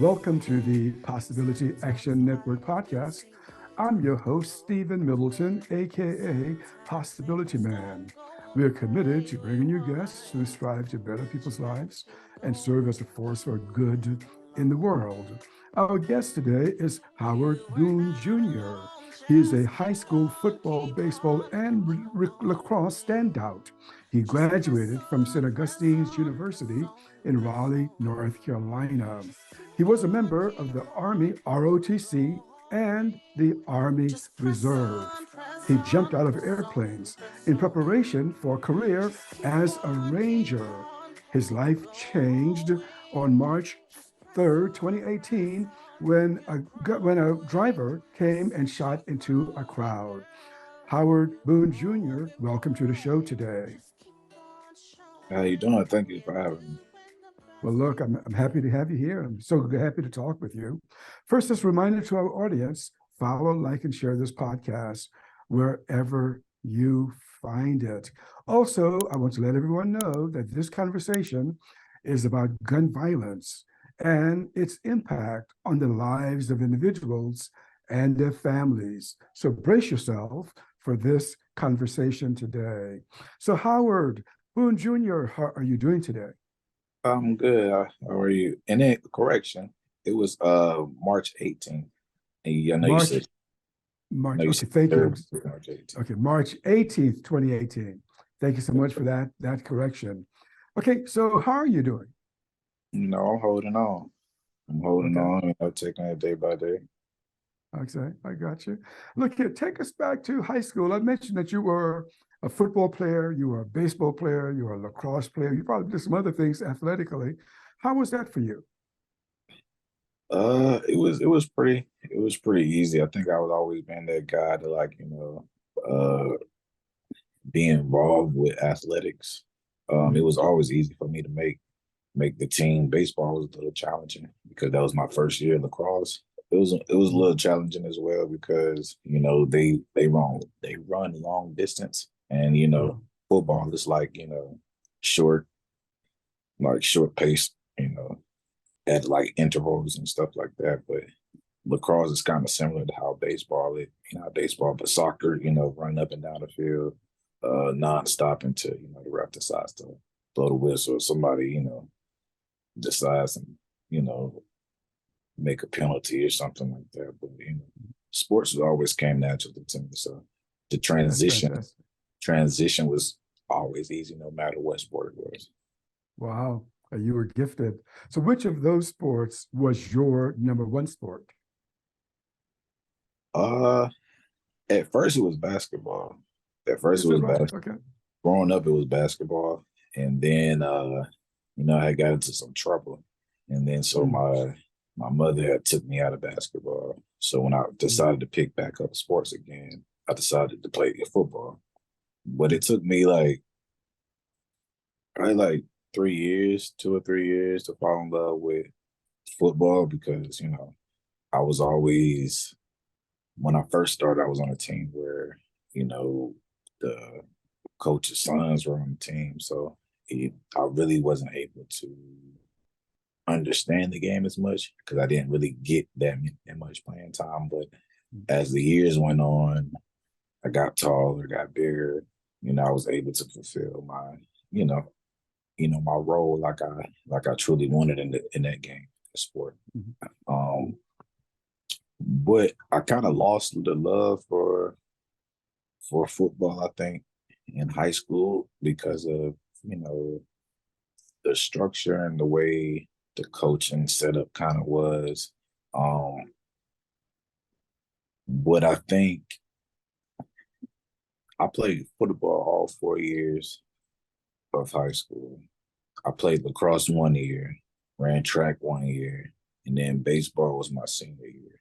Welcome to the Possibility Action Network podcast. I'm your host, Stephen Middleton, aka Possibilityman. We are committed to bringing you guests who strive to better people's lives and serve as a force for good in the world. Our guest today is Howard Boone Jr. He is a high school football, baseball, and lacrosse standout. He graduated from St. Augustine's University in Raleigh, North Carolina. He was a member of the Army ROTC and the Army Reserve. He jumped out of airplanes in preparation for a career as a ranger. His life changed on March 3rd, 2018, when a driver came and shot into a crowd. Howard Boone Jr., welcome to the show today. How you doing? Thank you for having me. Well, look, I'm happy to have you here. I'm so happy to talk with you. First, just a reminder to our audience, follow, like, and share this podcast wherever you find it. Also, I want to let everyone know that this conversation is about gun violence and its impact on the lives of individuals and their families. So brace yourself for this conversation today. So Howard Boone Jr., how are you doing today? I'm good. How are you? And then correction, it was March 18th. And I know March, you said okay, thank you. March 18th. Okay, March 18th, 2018. Thank you so much for that correction. Okay, so how are you doing? I'm holding on. I'm holding on, taking it day by day. Okay, I got you. Look here, take us back to high school. I mentioned that you were a football player, you were a baseball player, you were a lacrosse player. You probably did some other things athletically. How was that for you? It was pretty easy. I think I was always been that guy to be involved with athletics. It was always easy for me to make the team. Baseball was a little challenging because that was my first year in lacrosse. It was a little challenging as well because they run long distance, and football is short short pace, at like intervals and stuff like that. But lacrosse is kind of similar to how baseball is, not baseball, but soccer, run up and down the field, non-stop until, the ref decides to blow the whistle, or somebody, decides to, make a penalty or something like that. But, sports always came naturally to me. So the transition was always easy, no matter what sport it was. Wow, you were gifted. So which of those sports was your number one sport? At first it was basketball. At first it was basketball. Okay. Growing up, it was basketball. And then, I had got into some trouble. And then so my mother had took me out of basketball. So when I decided to pick back up sports again, I decided to play football. But it took me probably 2 or 3 years to fall in love with football because, I was always, when I first started, I was on a team where, the coach's sons were on the team. So I really wasn't able to understand the game as much because I didn't really get that much playing time. But as the years went on, I got taller, got bigger. I was able to fulfill my, my role like I truly wanted in that game, sport. But I kind of lost the love for football, I think, in high school because of, the structure and the way the coaching setup kind of was. But I think I played football all 4 years of high school. I played lacrosse 1 year, ran track 1 year, and then baseball was my senior year.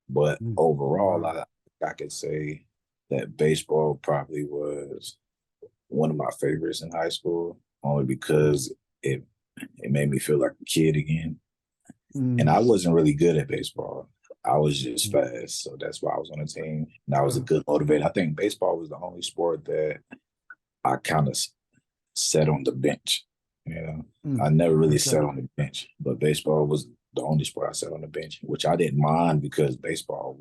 But overall, I could say that baseball probably was one of my favorites in high school, only because it made me feel like a kid again. And I wasn't really good at baseball. I was just fast, so that's why I was on the team. And I was a good motivator. I think baseball was the only sport that I kind of sat on the bench. I never really sat on the bench, but baseball was the only sport I sat on the bench, which I didn't mind because baseball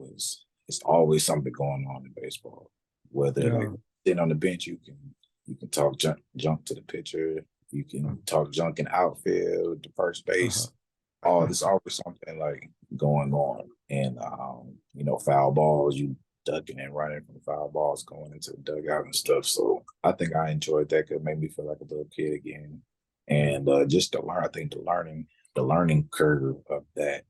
it's always something going on in baseball. Whether like Yeah. sitting on the bench, you can talk junk to the pitcher, you can talk junk in outfield, the first base. Oh, there's always something like going on. And foul balls, you ducking and running from foul balls going into the dugout and stuff. So I think I enjoyed that because it made me feel like a little kid again. And just to learn, I think the learning curve of that,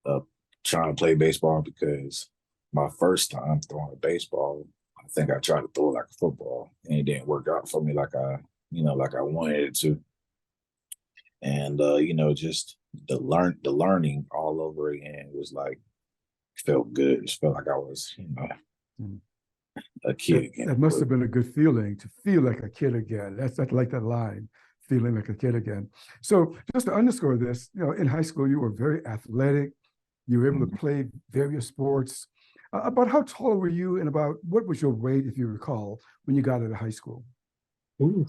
of trying to play baseball, because my first time throwing a baseball, I think I tried to throw it like a football and it didn't work out for me like I wanted it to. And just the learning all over again was like felt good. It felt like I was, Mm. a kid again. That must have been a good feeling to feel like a kid again. That's like that line, feeling like a kid again. So just to underscore this, in high school, you were very athletic. You were able to play various sports. About how tall were you and about what was your weight, if you recall, when you got out of high school? Ooh.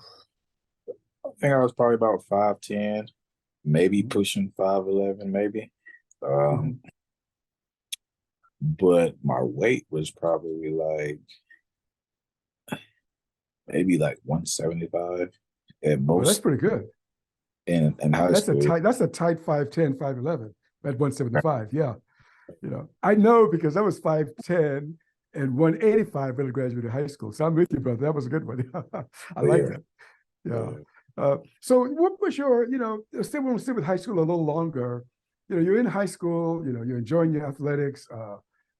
I think I was probably about 5'10", maybe pushing 5'11", maybe. But my weight was probably like maybe like 175 at Well, that's most pretty good. in high That's a school. tight 5'10", 5'11" at 175. Yeah. I know because I was 5'10" and 185 when I graduated high school. So I'm with you, brother. That was a good one. I like that. Yeah. So what was your, still want to stay with high school a little longer. You're in high school, you're enjoying your athletics.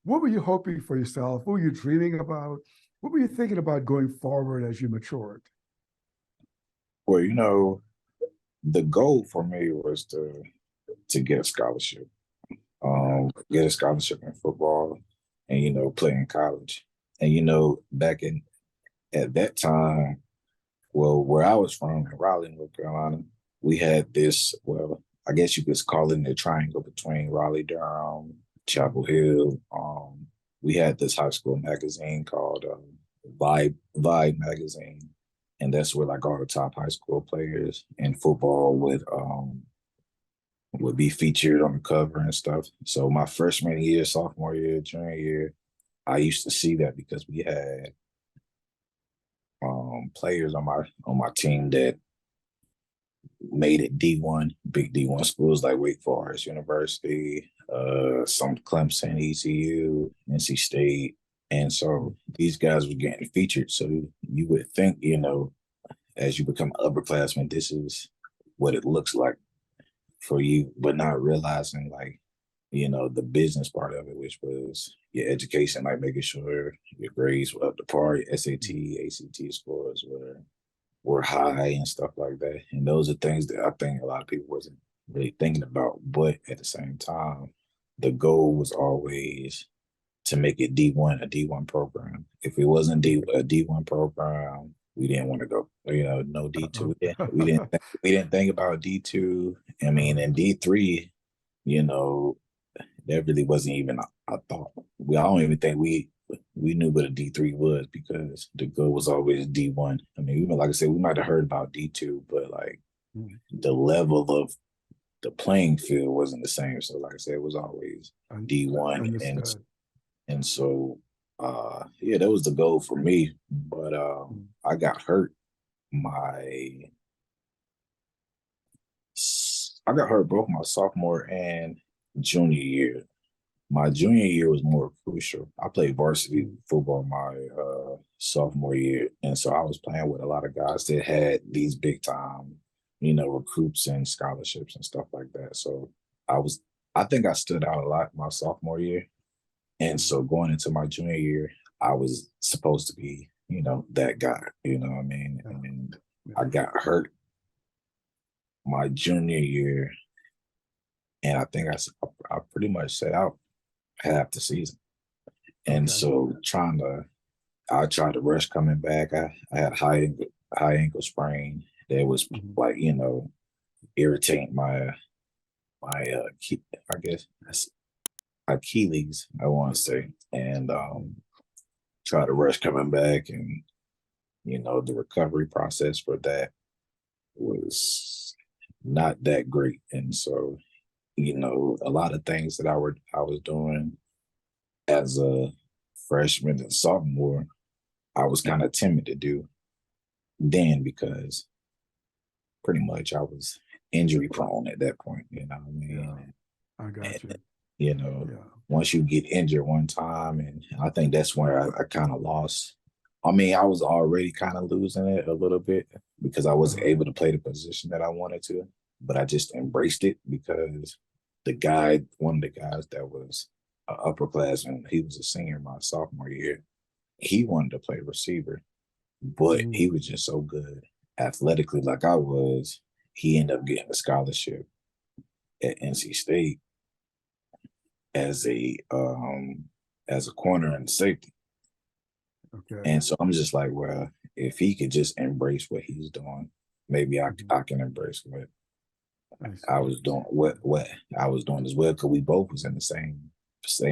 What were you hoping for yourself? What were you dreaming about? What were you thinking about going forward as you matured? Well, the goal for me was to get a scholarship. Get a scholarship in football and, play in college. And, back at that time, well, where I was from, in Raleigh, North Carolina, we had this, well, I guess you could call it the triangle between Raleigh, Durham, Chapel Hill. We had this high school magazine called Vibe magazine. And that's where like all the top high school players in football would be featured on the cover and stuff. So my freshman year, sophomore year, junior year, I used to see that because we had players on my team that made it D1, big D1 schools like Wake Forest University, some Clemson, ECU, NC State. And so these guys were getting featured. So you would think, as you become an upperclassman, this is what it looks like for you, but not realizing like, the business part of it, which was your education, like making sure your grades were up to par, your SAT, ACT scores were high and stuff like that. And those are things that I think a lot of people wasn't really thinking about. But at the same time, the goal was always to make it D1, a D1 program. If it wasn't a D1 program, we didn't want to go. No D2. We didn't think about D2. I mean, and D3, that really wasn't even a thought. I don't even think we knew what a D3 was because the goal was always D1. I mean, even like I said, we might have heard about D2, but like the level of the playing field wasn't the same. So like I said, it was always D1. Understood. And so that was the goal for me. But I got hurt both my sophomore and junior year. My junior year was more crucial. I played varsity football my sophomore year, and so I was playing with a lot of guys that had these big time, recruits and scholarships and stuff like that. So I think I stood out a lot my sophomore year, and so going into my junior year, I was supposed to be, that guy. You know what I mean? I mean, I got hurt my junior year, and I think I pretty much set out half the season. And so I tried to rush coming back. I had high ankle sprain that was like, irritating my I guess Achilles, I want to say. And try to rush coming back, and the recovery process for that was not that great. And so a lot of things that I was doing as a freshman and sophomore, I was kind of timid to do then because pretty much I was injury prone at that point, you know what I mean? Yeah, I got you. And, you know, Yeah. once you get injured one time, and I think that's where I kind of lost. I mean, I was already kind of losing it a little bit because I wasn't able to play the position that I wanted to, but I just embraced it because one of the guys that was an upperclassman, he was a senior my sophomore year. He wanted to play receiver, but he was just so good athletically, like I was. He ended up getting a scholarship at NC State as a corner and safety. Okay. And so I'm just like, well, if he could just embrace what he's doing, maybe I can embrace what I was doing, what I was doing as well, because we both was in the same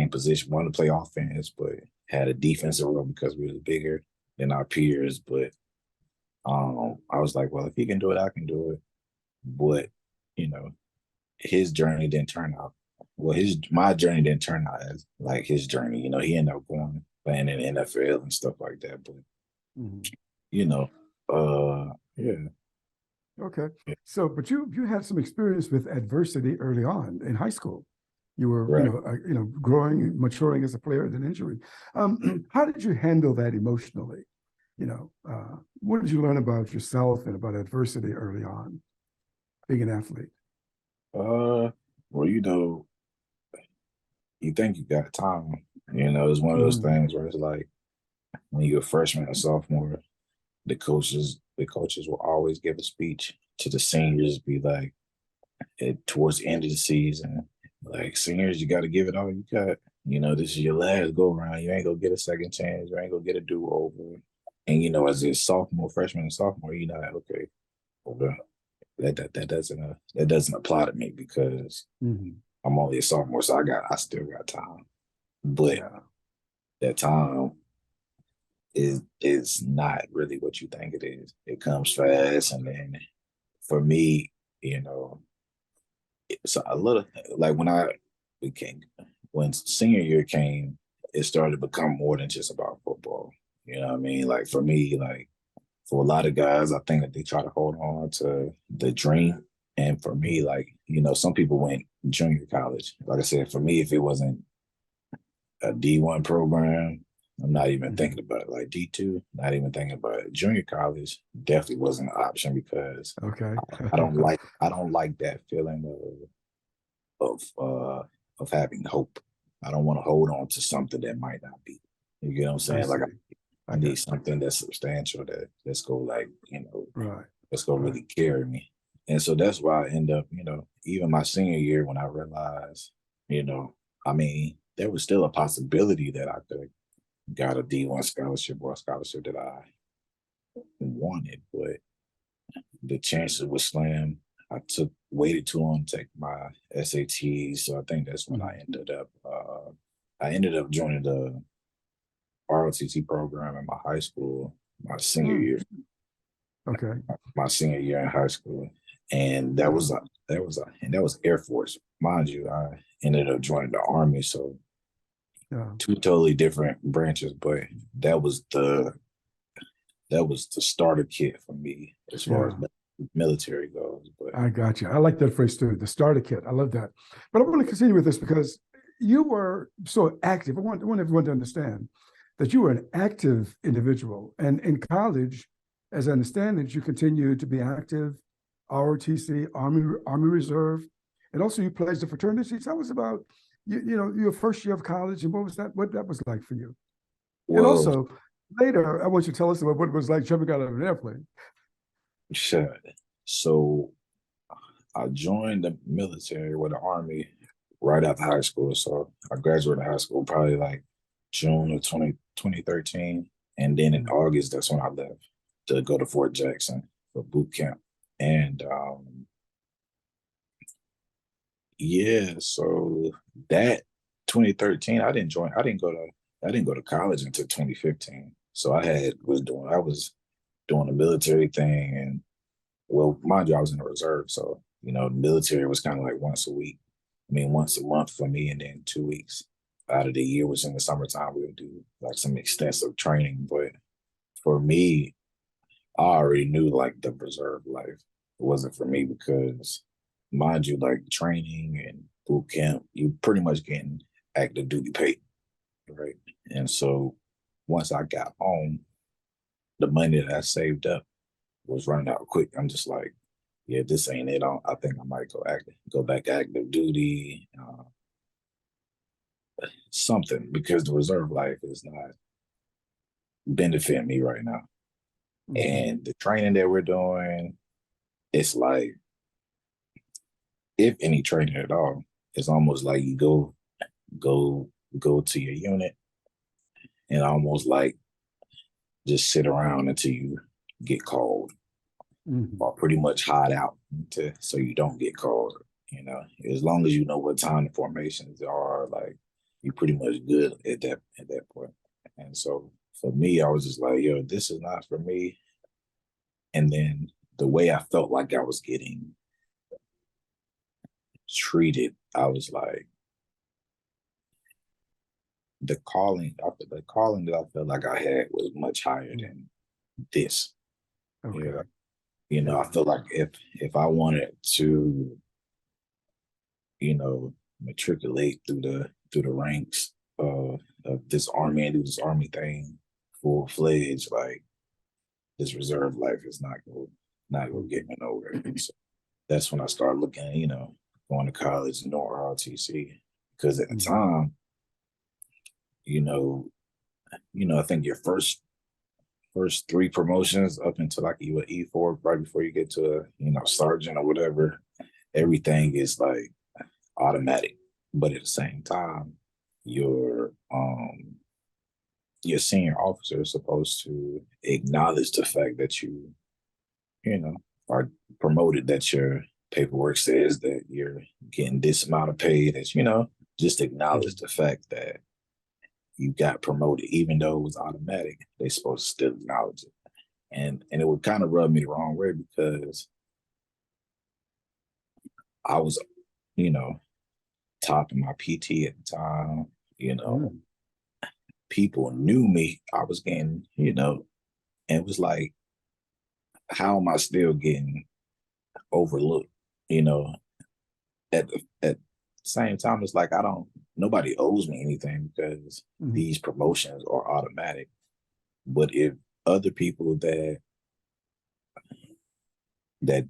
position. Wanted to play offense, but had a defensive role because we was bigger than our peers. But I was like, well, if he can do it, I can do it. But his journey didn't turn out well. My journey didn't turn out as like his journey. He ended up going playing in the NFL and stuff like that. But yeah. Okay. So, but you had some experience with adversity early on in high school. You were, Right. growing, maturing as a player and an injury. How did you handle that emotionally? What did you learn about yourself and about adversity early on, being an athlete? Well, you think you got time. It's one of those things where it's like when you're a freshman or sophomore, the coaches will always give a speech to the seniors, be like, towards the end of the season, like, seniors, you got to give it all you got. This is your last go round. You ain't gonna get a second chance. You ain't gonna get a do over. And as a freshman and sophomore, like, okay, well, that doesn't apply to me because I'm only a sophomore, so I still got time. But that time is not really what you think it is. It comes fast, and then for me, it's a little like when senior year came, it started to become more than just about football. You know what I mean? Like for me, like for a lot of guys, I think that they try to hold on to the dream. And for me, like, some people went junior college. Like I said, for me, if it wasn't a D1 program, I'm not even thinking about it. Like D2, not even thinking about it. Junior college definitely wasn't an option because I don't like that feeling of having hope. I don't want to hold on to something that might not be. You get what I'm saying? Like I need something that's substantial that's go like, that's gonna really carry me. And so that's why I end up, even my senior year when I realized, I mean, there was still a possibility that I could have got a D1 scholarship or a scholarship that I wanted, but the chances were slim. I waited too long to take my SATs, so I think that's when I ended up joining the ROTC program in my high school, my senior year. Okay. My senior year in high school, and that was Air Force, mind you. I ended up joining the Army, so two totally different branches, but that was the starter kit for me as far as military goes. But I got you. I like that phrase too, the starter kit. I love that. But I want to continue with this because you were so active. I want everyone to understand that you were an active individual. And in college, as I understand it, you continued to be active, ROTC, Army Reserve, and also you pledged the fraternity. Tell us about your first year of college and what that was like for you. And also later, I want you to tell us about what it was like jumping out of an airplane. Sure. So I joined the military with the Army right after high school. So I graduated high school probably like June of 2013. And then in August, that's when I left to go to Fort Jackson for boot camp. And so that 2013, I didn't go to college until 2015. So I was doing the military thing, and well, mind you, I was in the reserve, so the military was kind of like once a week. I mean, once a month for me, and then 2 weeks out of the year, which in the summertime we would do like some extensive training. But for me, I already knew like the reserve life. It wasn't for me because, mind you, like training and boot camp, you pretty much getting active duty pay, right? And so once I got home, the money that I saved up was running out quick. I'm just like, yeah, this ain't it. I think I might go back active duty, something, because the reserve life is not benefiting me right now. And the training that we're doing, it's like, if any training at all, it's almost like you go to your unit and almost like just sit around until you get called, or pretty much hide out so you don't get called. You know, as long as you know what time the formations are, like you're pretty much good at that point. And so for me, I was just like, yo, this is not for me. And then the way I felt like I was getting treated, I was like, the calling that I felt like I had was much higher than this. Okay. You know, I feel like if I wanted to, matriculate through the ranks of this army and do this army thing full fledged, like this reserve life is not gonna get me nowhere. So that's when I started looking, going to college and doing ROTC, because at the time, I think your first three promotions up until like you were E4, right before you get to sergeant or whatever, everything is like automatic. But at the same time, your senior officer is supposed to acknowledge the fact that you are promoted, that your paperwork says that you're getting this amount of pay, that just acknowledge the fact that you got promoted, even though it was automatic. They're supposed to still acknowledge it. And it would kind of rub me the wrong way, because I was, top of my PT at the time, people knew me. I was getting, and it was like, how am I still getting overlooked? At the same time, it's like, nobody owes me anything, because these promotions are automatic. But if other people that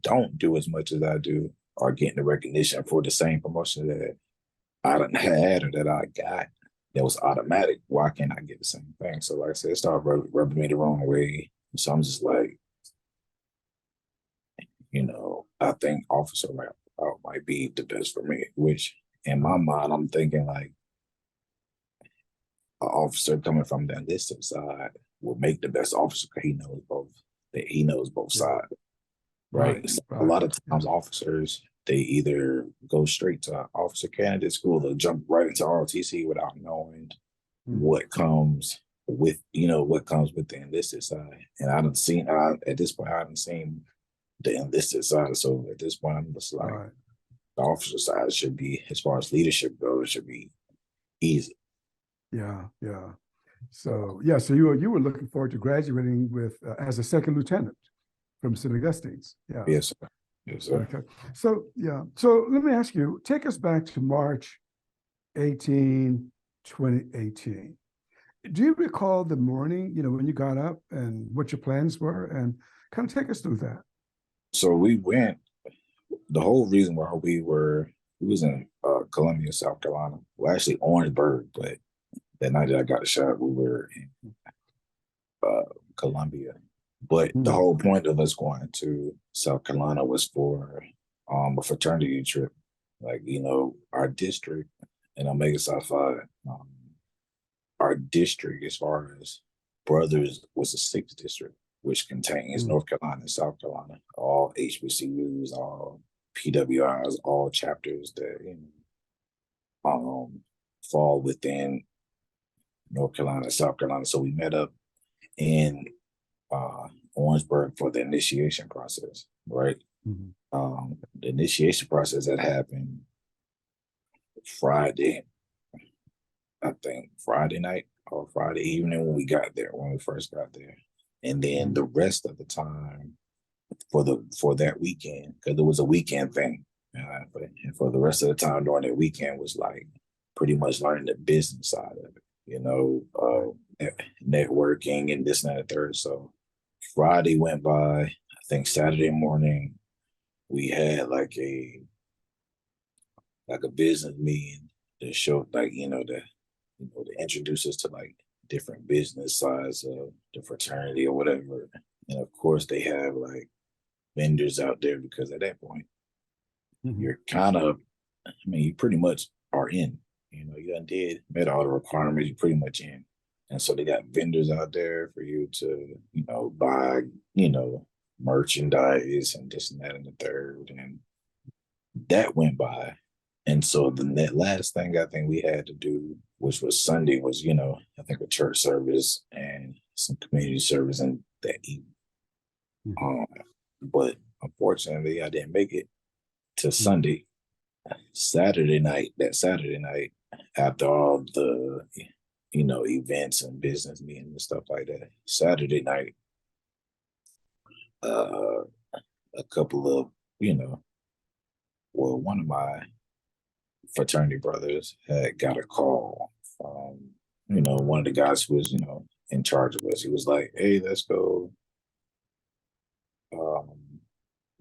don't do as much as I do are getting the recognition for the same promotion that I done had or that I got that was automatic, why can't I get the same thing? So like I said, it started rubbing me the wrong way. So I'm just like, I think officer route might be the best for me, which in my mind, I'm thinking like an officer coming from the enlisted side will make the best officer, because he knows both sides. Right. So a lot of times officers, they either go straight to officer candidate school or jump right into ROTC without knowing what comes with the enlisted side. And at this point, I haven't seen the enlisted side. So at this point, I'm just like, the officer side should be, as far as leadership goes, it should be easy. Yeah. So you were looking forward to graduating with as a second lieutenant from St. Augustine's. Yeah. Yes, sir. Yes, sir. Okay. So let me ask you, take us back to March 18, 2018. Do you recall the morning, when you got up and what your plans were, and kind of take us through that? So we went, the whole reason why we was in Columbia, South Carolina. Well, actually Orangeburg, but that night that I got the shot, we were in Columbia. But the whole point of us going to South Carolina was for a fraternity trip. Like, our district in Omega Psi Phi, our district, as far as brothers, was the 6th district, which contains North Carolina and South Carolina, all HBCUs, all PWIs, all chapters that fall within North Carolina, South Carolina. So we met up in Orangeburg for the initiation process, right? The initiation process that happened, Friday, I think Friday night or Friday evening when we first got there. And then the rest of the time for that weekend, because it was a weekend thing. And for the rest of the time during that weekend was like pretty much learning the business side of it, networking and this and that and the third. So Friday went by. I think Saturday morning we had like a business meeting to show to introduce us to like different business sides of the fraternity or whatever. And of course they have like vendors out there because at that point you're kind of, you pretty much are in. You done met all the requirements, you're pretty much in. And so they got vendors out there for you to, buy, merchandise and this and that and the third. And that went by. And so the last thing I think we had to do, which was Sunday, was, I think a church service and some community service in that evening. But unfortunately, I didn't make it to Sunday. Saturday night, after all the, events and business meetings and stuff like that, Saturday night, a couple of, one of my fraternity brothers had got a call from, one of the guys who was, in charge of us. He was like, hey, let's go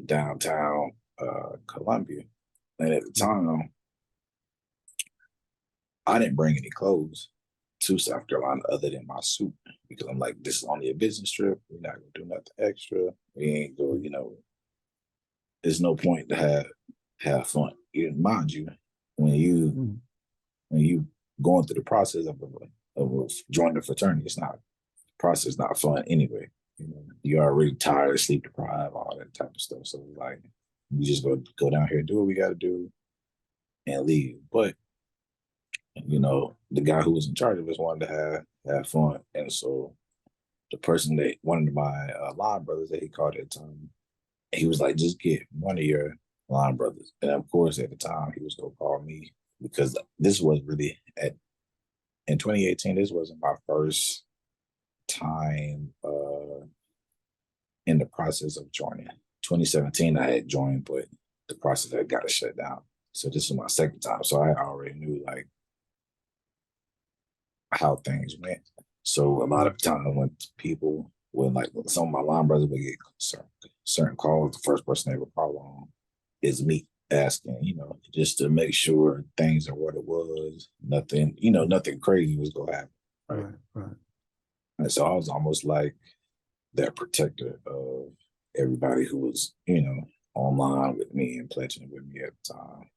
downtown Columbia. And at the time, I didn't bring any clothes to South Carolina other than my suit, because I'm like, this is only a business trip. We're not gonna do nothing extra. We ain't go, there's no point to have fun. Mind you, when you going through the process of joining the fraternity, process not fun anyway. You're already tired, sleep deprived, all that type of stuff. So like, we just go down here, do what we got to do, and leave. But the guy who was in charge of us wanted to have fun, and so the person that one of my line brothers that he called at the time, he was like, just get one of your line brothers. And of course, at the time, he was gonna call me, because this was really in 2018. This wasn't my first time in the process of joining. 2017, I had joined, but the process had got to shut down. So this was my second time. So I already knew like how things went. So a lot of times when like some of my line brothers would get certain calls, the first person they would call on is me asking, just to make sure things are what it was. Nothing crazy was gonna happen. Right. And so I was almost like that protector of everybody who was, online with me and pledging with me at the time.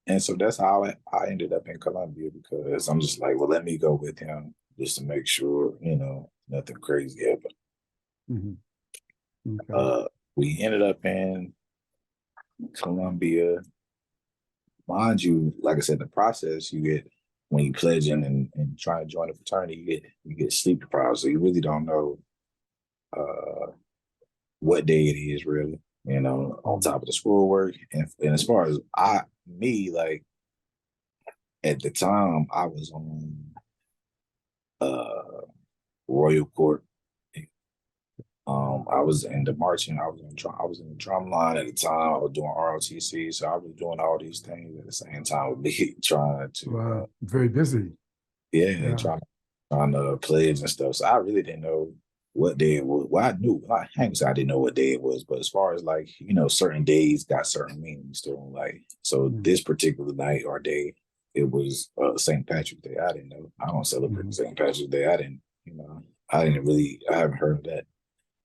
And so that's how I ended up in Columbia, because I'm just like, well, let me go with him just to make sure, nothing crazy happened. Okay. We ended up in Columbia. Mind you, like I said, the process you get when you pledging and trying to join a fraternity, you get sleep deprived. So you really don't know what day it is really, on top of the schoolwork. And as far as like at the time I was on Royal Court. I was in the marching, I was in the drum line at the time. I was doing ROTC, so I was doing all these things at the same time with me trying to very busy. Yeah. Trying to pledge and stuff. So I really didn't know what day it was. Well, I didn't know what day it was, but as far as like, certain days got certain meanings to them. Like, so this particular night or day, it was St. Patrick's Day. I didn't know. I don't celebrate St. Patrick's Day. I haven't heard of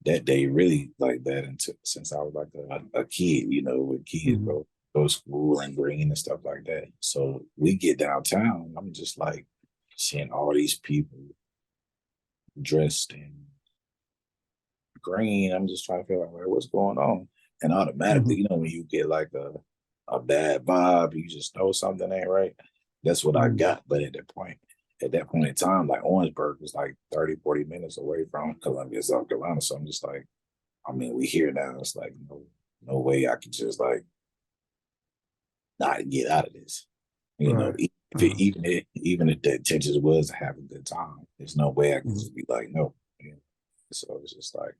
that day really like that since I was like a kid, when kids go to school and green and stuff like that. So we get downtown, I'm just like seeing all these people dressed in green. I'm just trying to figure out what's going on. And automatically, when you get like a bad vibe, you just know something ain't right. That's what I got. But at that point in time, like Orangeburg was like 30, 40 minutes away from Columbia, South Carolina. So I'm just like, we here now. It's like, no way I could just like not get out of this. You know, Right. even if the intentions was to have a good time, there's no way I can Mhm. just be like, no. You know? So it's just like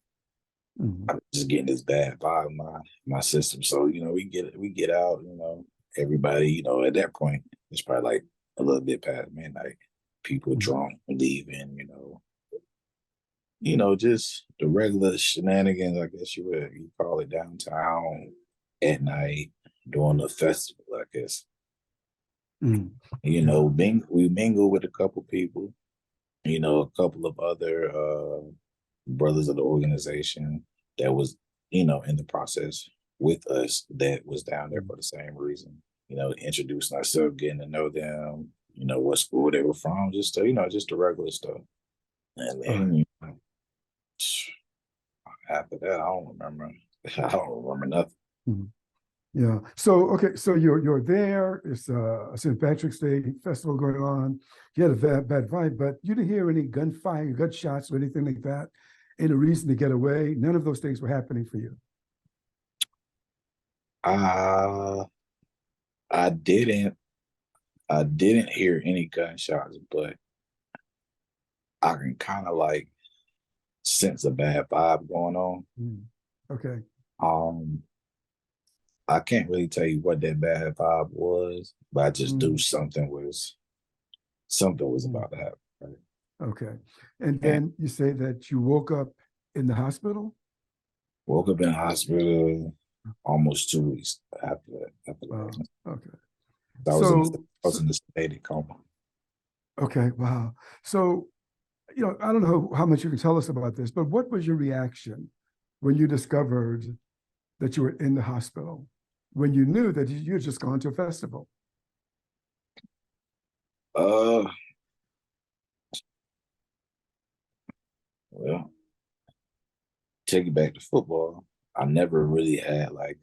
Mhm. I'm just getting this bad vibe in my system. So, you know, we get out, you know, everybody, you know, at that point, it's probably like a little bit past midnight. People Mhm. drunk, leaving, just the regular shenanigans, I guess you call it, downtown at night during the festival, I guess. Mhm. You Yeah. know, we mingle with a couple people, a couple of other brothers of the organization that was, in the process with us that was down there Mhm. for the same reason. Introducing ourselves, getting to know them, what school they were from, just the regular stuff. And Right. then after that, I don't remember. I don't remember nothing. Mhm. Yeah. So okay. So you're there. It's a St. Patrick's Day festival going on. You had a bad vibe, but you didn't hear any gunfire, gunshots, or anything like that. Any reason to get away? None of those things were happening for you. Uh, I didn't. I didn't hear any gunshots, but I can kind of like sense a bad vibe going on. Mm. Okay. Um, I can't really tell you what that bad vibe was, but I just knew Mm. something was Mm. about to happen. Right? Okay. And And then you say that you woke up in the hospital? woke up in the hospital almost 2 weeks after Wow. that. Okay. I was in So, I was in a sedated coma. okay. Wow. So, I don't know how much you can tell us about this, but what was your reaction when you discovered that you were in the hospital, when you knew that you had just gone to a festival? Uh, well, take it back to football. I never really had like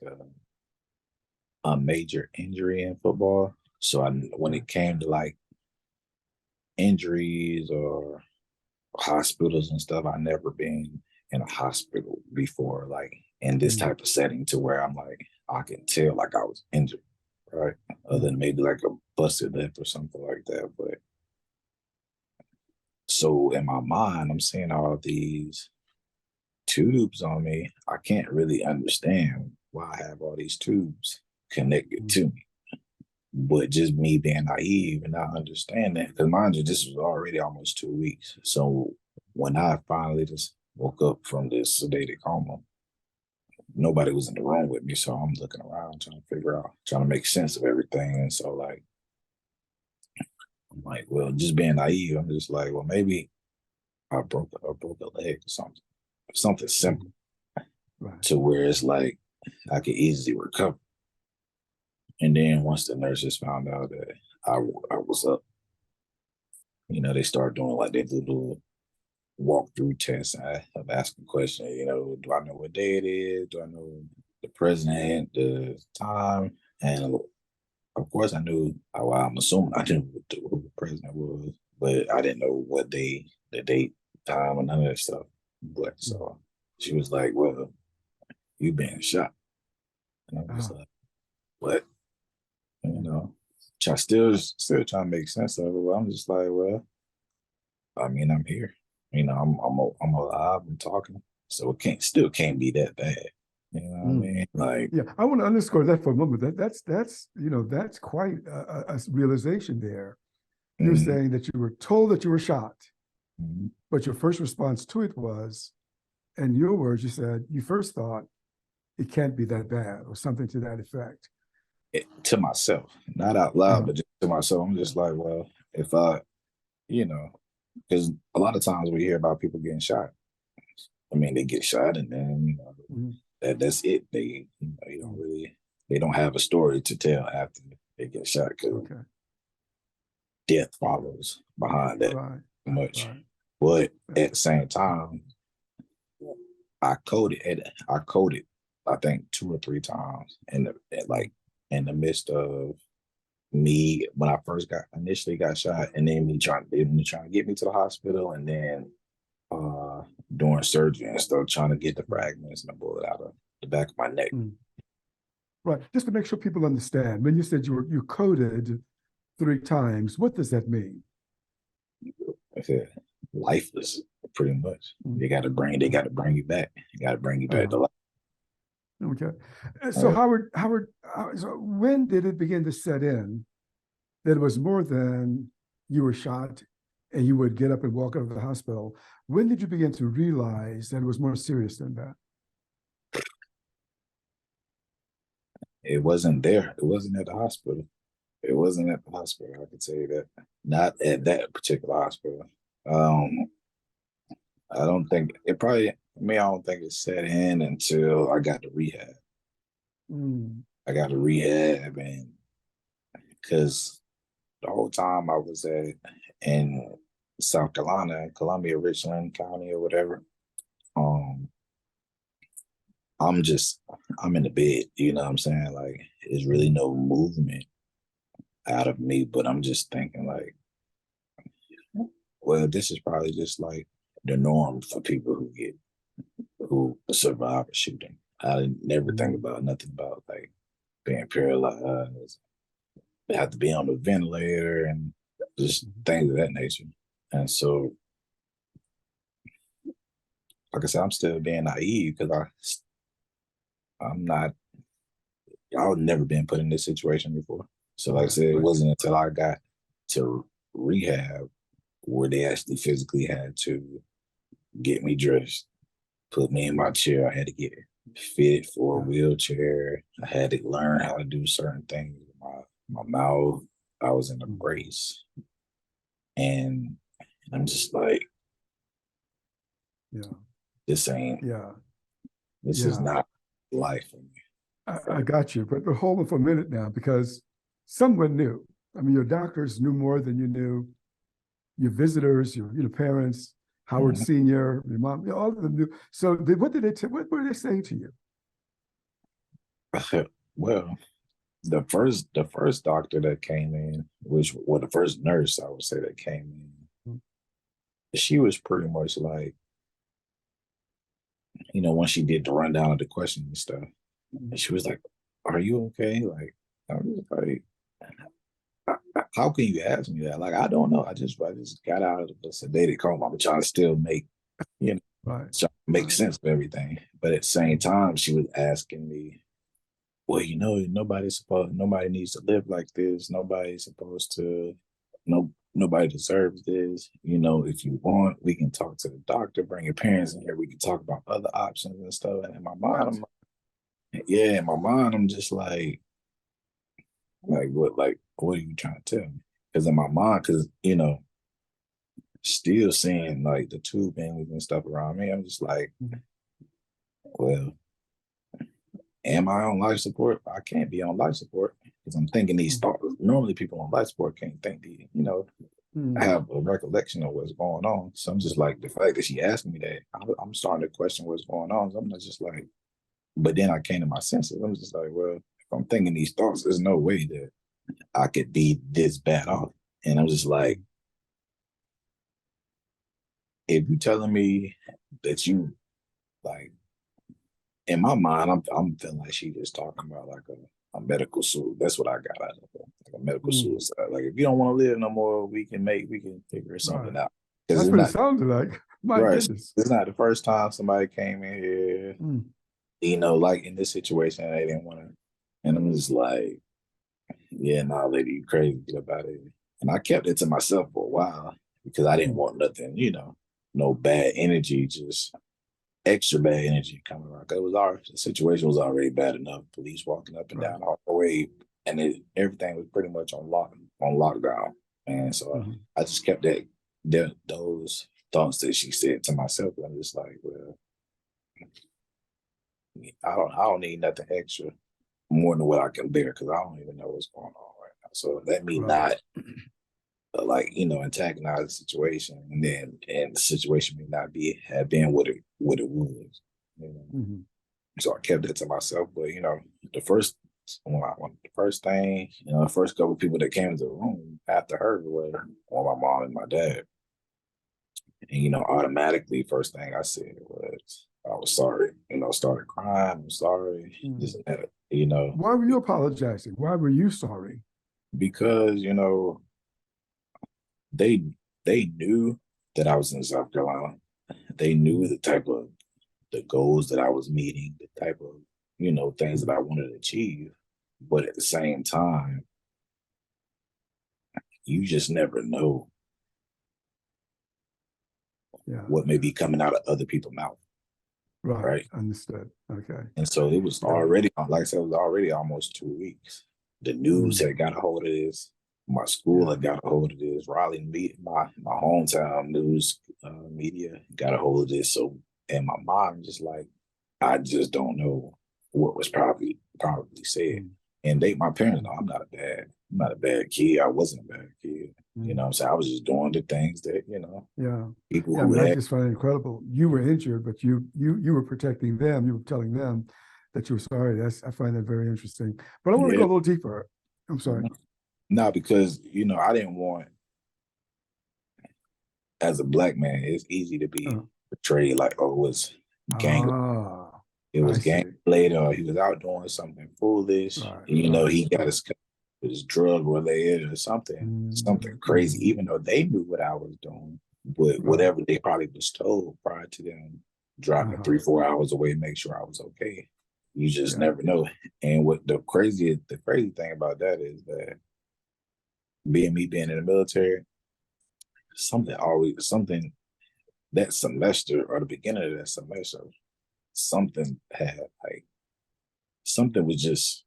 a major injury in football. So when it came to like injuries or hospitals and stuff, I never been in a hospital before, like in this Mm. type of setting to where I'm like, I can tell like I was injured, right? Other Mm. than maybe like a busted lip or something like that. But so in my mind, I'm seeing all these tubes on me. I can't really understand why I have all these tubes connected Mm. to me. But just me being naive and not understanding, because mind you, this was already almost 2 weeks. So when I finally just woke up from this sedated coma, nobody was in the room with me. So I'm looking around trying to figure out, trying to make sense of everything. And so like, I'm like, well, just being naive, I'm just like, well, maybe I broke a leg or something simple Mm. Right. to where it's like I could easily recover. And then once the nurses found out that I was up, they started doing like they little walkthrough tests. I'm asking questions, do I know what day it is? Do I know the president, the time? And of course I knew, well, I'm assuming I knew who the president was, but I didn't know what day, the date, time, or none of that stuff. But Mm. so she was like, well, you been shot. And I was Ah. like, what? Still trying to make sense of it. But I'm just like, well, I mean, I'm here. I'm alive. I'm talking. So it can't be that bad. You know what I Mm. mean? Like, Yeah, I want to underscore that for a moment. That's quite a realization there. You're mm, saying that you were told that you were shot, mm, but your first response to it was, in your words, you said you first thought it can't be that bad or something to that effect. to myself, not out loud, Uh, but just to myself. I'm just like, well, if you know, because a lot of times we hear about people getting shot. I mean, they get shot, and then mm, that's it. mm, they don't have a story to tell after they get shot because okay, death follows behind that right, much. right. But Yeah. at the same time, I coded, I think 2 or 3 times Mm, in the midst of me when I first initially got shot, and then me trying to get me to the hospital, and then uh doing surgery and stuff, trying to get the mm, fragments and the bullet out of the back of my neck. mm. Right. Just to make sure people understand, when you said you coded, 3 times. What does that mean? I said lifeless, pretty much. They got to bring you back. They got to bring you back to life. Okay. So Howard, so when did it begin to set in that it was more than you were shot and you would get up and walk out of the hospital? When did you begin to realize that it was more serious than that? It wasn't there. It wasn't at the hospital. It wasn't at the hospital. I can tell you that. Not at that particular hospital. I don't think it probably. I don't think it set in until I got to rehab. I got to rehab, and because the whole time I was in South Carolina, Columbia, Richland County, or whatever. I'm in the bed. You know what I'm saying? Like, there's really no movement out of me, but I'm just thinking like, well, this is probably just like the norm for people who survive a shooting. I didn't never think about nothing about like being paralyzed, have to be on the ventilator and just things of that nature. And so, like I said, I'm still being naive because I've never been put in this situation before. So like I said, it wasn't until I got to rehab where they actually physically had to get me dressed, put me in my chair. I had to get fitted for a wheelchair. I had to learn how to do certain things with my mouth. I was in a brace. And I'm just like, this is not life for me. I got you, but hold on for a minute now, because someone knew. I mean, your doctors knew more than you knew. Your visitors, your parents, Howard Sr., your mom, all of them knew. So what were they saying to you? Well, the first doctor that came in, the first nurse I would say that came in, she was pretty much like, when she did the rundown of the questions and stuff, and she was like, "Are you okay?" Like, I was like, how can you ask me that? Like, I don't know. I just got out of the sedated coma. I'm trying to still make, trying to make sense of everything. But at the same time, she was asking me, well, nobody needs to live like this. Nobody's supposed to, nobody deserves this. If you want, we can talk to the doctor, bring your parents in here. We can talk about other options and stuff. And in my mind, I'm just like what are you trying to tell me? Because in my mind, still seeing like the tubing and stuff around me, I'm just like, well, am I on life support? I can't be on life support because I'm thinking these thoughts. Normally people on life support can't think have a recollection of what's going on. So I'm just like, the fact that she asked me that, I'm starting to question what's going on. So I'm just like, but then I came to my senses. I'm just like, well, if I'm thinking these thoughts, there's no way that I could be this bad off. And I'm just like, if you're telling me that you, like, in my mind, I'm feeling like she just talking about like a medical suicide. That's what I got out of it, like a medical suicide. Like, if you don't want to live no more, we can figure something out. That's what it sounded like. My goodness. It's not the first time somebody came in here, like in this situation, they didn't want to. And I'm just like, nah, lady, you crazy, get up out of here. And I kept it to myself for a while because I didn't want nothing, no bad energy, just extra bad energy coming around. Because the situation was already bad enough. Police walking up and down all the way, and everything was pretty much on lockdown. And so I just kept those thoughts that she said to myself. And I'm just like, well, I don't need nothing extra more than what I can bear, because I don't even know what's going on right now. So let me not antagonize the situation, and the situation may not have been what it was. So I kept that to myself. But the first thing, the first couple of people that came into the room after her were my mom and my dad. And automatically, first thing I said was, I was sorry. Started crying. I'm sorry. This and that. Why were you apologizing? Why were you sorry? because they they knew that I was in South Carolina. They knew the type of the goals that I was meeting, the type of things that I wanted to achieve. But at the same time, you just never know what may be coming out of other people's mouth. Right. Understood. Okay. And so it was already, like I said, it was already almost 2 weeks. The news had got a hold of this. My school had got a hold of this. Raleigh, my hometown news media got a hold of this. So, and my mom just like, I just don't know what was probably said. And my parents know I'm not a bad kid. I wasn't a bad kid. You know what I'm saying? I was just doing the things that, people who I just find it incredible. You were injured, but you were protecting them. You were telling them that you were sorry. I find that very interesting. But I want to go a little deeper. I'm sorry. No, because, I didn't want, as a Black man, it's easy to be portrayed like, oh, it was gang. It was gang related, or he was out doing something foolish. He got his drug related or something crazy, even though they knew what I was doing. But whatever they probably was told prior to them driving 3-4 hours away, make sure I was okay. You just never know. And what the crazy thing about that is that being in the military, something that semester or the beginning of that semester, something was just,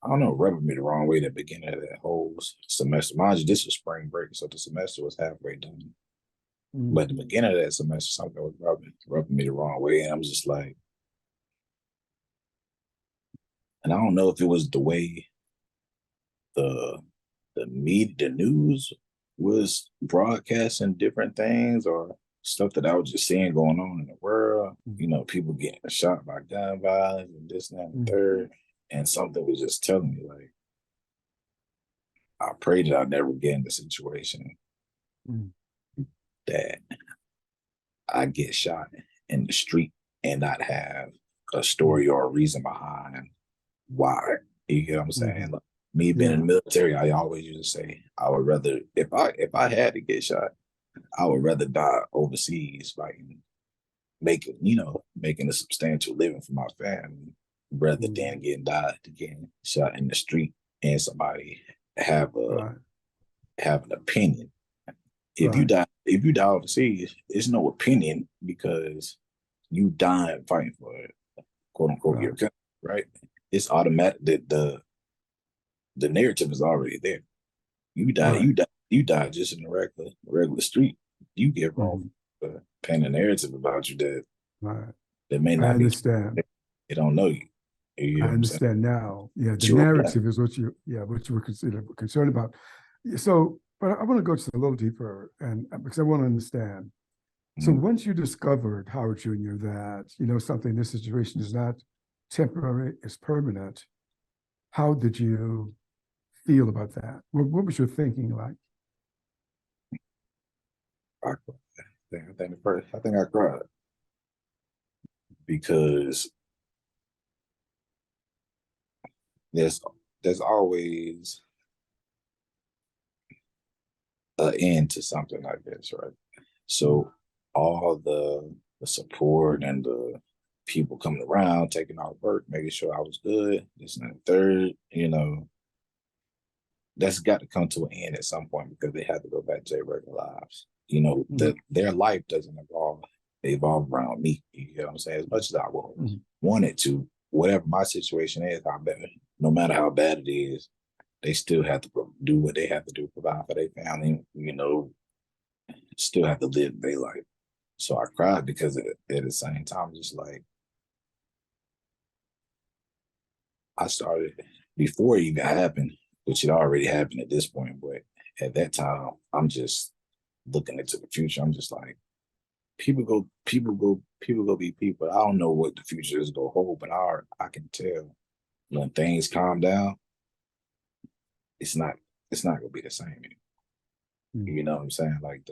I don't know, rubbing me the wrong way at the beginning of that whole semester. Mind you, this was spring break, so the semester was halfway done. But at the beginning of that semester, something was rubbing me the wrong way. And I'm just like, and I don't know if it was the way the news was broadcasting different things or stuff that I was just seeing going on in the world. People getting shot by gun violence and this and that and third. And something was just telling me, like, I pray that I never get in the situation that I get shot in the street and not have a story or a reason behind why. You get what I'm saying? Like, me being in the military, I always used to say, I would rather, if I had to get shot, I would rather die overseas fighting, making a substantial living for my family, rather than getting shot in the street and somebody have an opinion. If you die overseas, it's no opinion because you dying fighting for it, quote unquote, your country, right? It's automatic that the narrative is already there. You die just in the regular street. You get wrong paint a narrative about you that may not be. They don't know you. I understand now. Yeah, the narrative is what you were concerned about. So, but I want to go just a little deeper, and because I want to understand. So once you discovered, Howard Jr., that this situation is not temporary, it's permanent, how did you feel about that? What was your thinking like? I think I cried because there's always an end to something like this, right? So all the support and the people coming around, taking out work, making sure I was good, this and that third, that's got to come to an end at some point because they have to go back to their regular lives. Their life doesn't evolve around me. You know what I'm saying? As much as I would want it to, whatever my situation is, no matter how bad it is, they still have to do what they have to do, provide for their family, still have to live their life. So I cried because at the same time, just like, I started, before it even happened, which had already happened at this point, but at that time, I'm just looking into the future. I'm just like, people go be people. I don't know what the future is going to hold, but I can tell when things calm down, it's not going to be the same anymore. You know what I'm saying? Like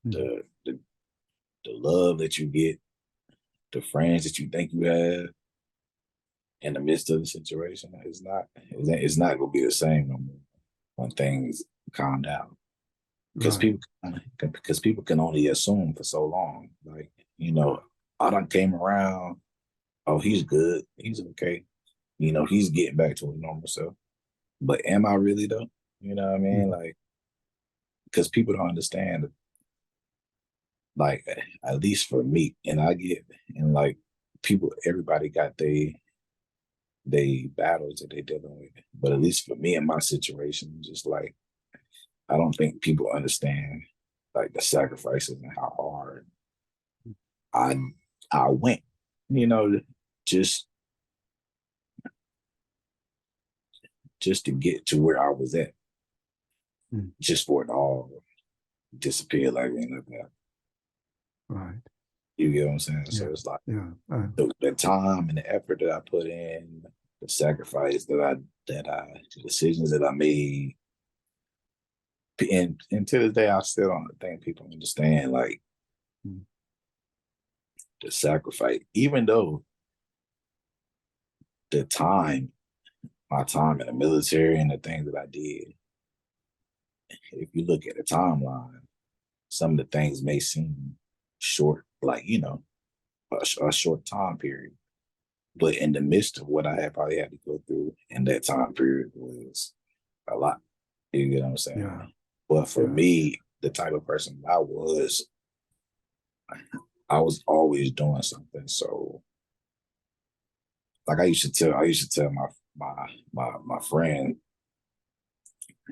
the love that you get, the friends that you think you have in the midst of the situation, it's not going to be the same no more. when things calm down. Because Right. people can only assume for so long. Like, I done came around, oh, he's good, he's okay. He's getting back to his normal self. But am I really though? You know what I mean? Mhm. Like, because people don't understand, like, at least for me, and like everybody got they battles that they dealing with. But at least for me in my situation, just like, I don't think people understand like the sacrifices and how hard I I went, you know, just just to get to where I was at, Mm. just for it to all disappear like ain't nothing happened. Right. You get what I'm saying? Yeah. So it's like Yeah. the time and the effort that I put in, the sacrifice the decisions that I made, and to this day, I still don't think people understand like Mm. the sacrifice, even though the time, my time in the military and the things that I did, if you look at the timeline, some of the things may seem short, like, a short time period. But in the midst of what I had probably had to go through in that time period was a lot. You get what I'm Yeah. saying? But for Yeah. me, the type of person I was always doing something. So like I used to tell my friend,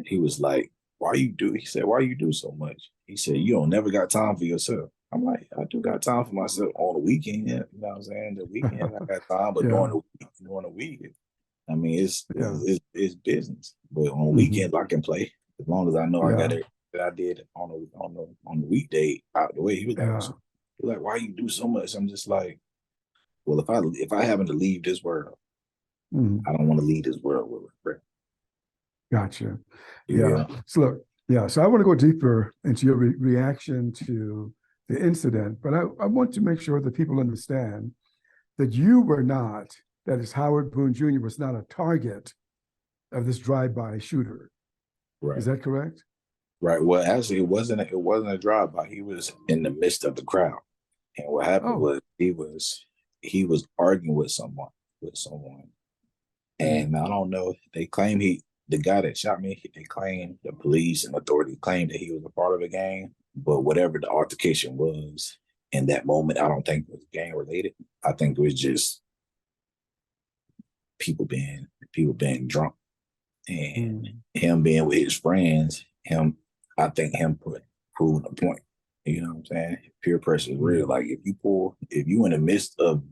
he was like, he said, why you do so much? He said, you don't never got time for yourself. I'm like, I do got time for myself on the weekend. You know what I'm saying? The weekend I got time, but Yeah. during the week, I mean, Yeah. it's business. But on the Hmm. weekends I can play as long as I know I got Yeah. it that I did on the weekday out the way. He was like, Yeah. why you do so much? I'm just like, well, if I happen to leave this world, Mhm. I don't want to leave this world with regret. Gotcha. Yeah. Yeah. So look, yeah. So I want to go deeper into your reaction to the incident, but I want to make sure that people understand that you were not, that is, Howard Boone Jr. was not a target of this drive-by shooter. Is Right. that correct? Right. Well, actually, it wasn't a drive by. He was in the midst of the crowd, and what happened Oh. was he was arguing with someone, Mhm. and I don't know. They claim the guy that shot me. They claim, the police and authorities claim that he was a part of the gang, but whatever the altercation was in that moment, I don't think it was gang related. I think it was just people being drunk, and Mhm. him being with his friends. I think him proving a point. You know what I'm saying? Peer pressure is real. Mhm. Like, if you in the midst of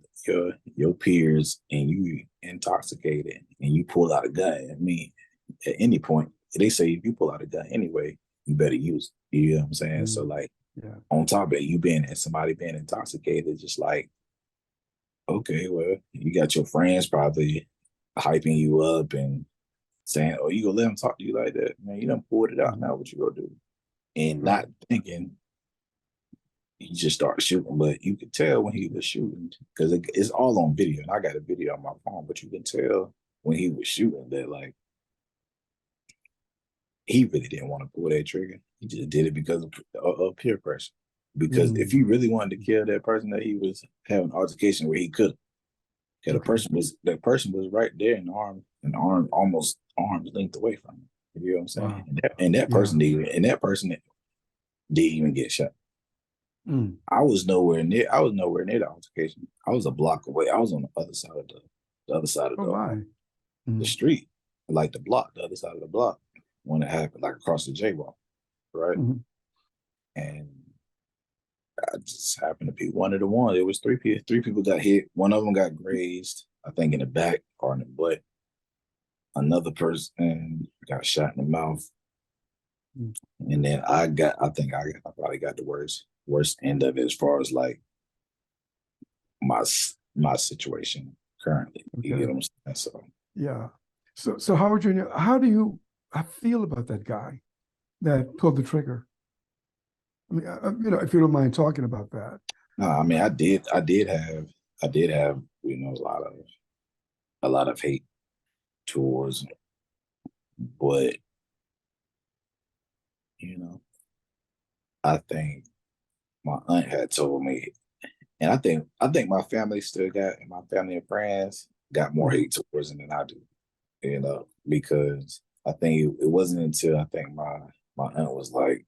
your peers and you intoxicated and you pull out a gun, I mean, at any point, they say if you pull out a gun anyway, you better use it. You know what I'm saying? So Mhm. like, Yeah. on top of it, you being and somebody being intoxicated, just like, okay, well, you got your friends probably hyping you up and saying, "Oh, you gonna let him talk to you like that? Man, you done pulled it out. Mhm. Now what you gonna do?" And Right. not thinking, he just started shooting. But you could tell when he was shooting, because it's all on video, and I got a video on my phone. But you can tell when he was shooting that, like, he really didn't want to pull that trigger. He just did it because of peer pressure. Because if Mhm. he really wanted to kill that person that he was having an altercation where he could, because Okay. that person was right there in arm almost arm's length away from him. You know what I'm saying? Wow. And Yeah. that person didn't even get shot. Mm. I was nowhere near. I was nowhere near the altercation. I was a block away. I was on the other side of the other side of Oh my. the Mm. street, like the block, the other side of the block, when it happened, like across the jaywalk, right? Mhm. And I just happened to be one of the ones. It was three people. Three people got hit. One of them got grazed, I think, in the back or in the butt. Another person got shot in the mouth, Mm. and then I think I probably got the worst end of it as far as like my my situation currently. You get Okay. what I'm saying? So Yeah. So Howard Jr., how do you feel about that guy that pulled the trigger? I mean, if you don't mind talking about that. no, I mean, I did have a lot of hate towards him, but you know, I think my aunt had told me, and I think my family still got, my family and friends got more hate towards him than I do, because I think it wasn't until I think my aunt was like,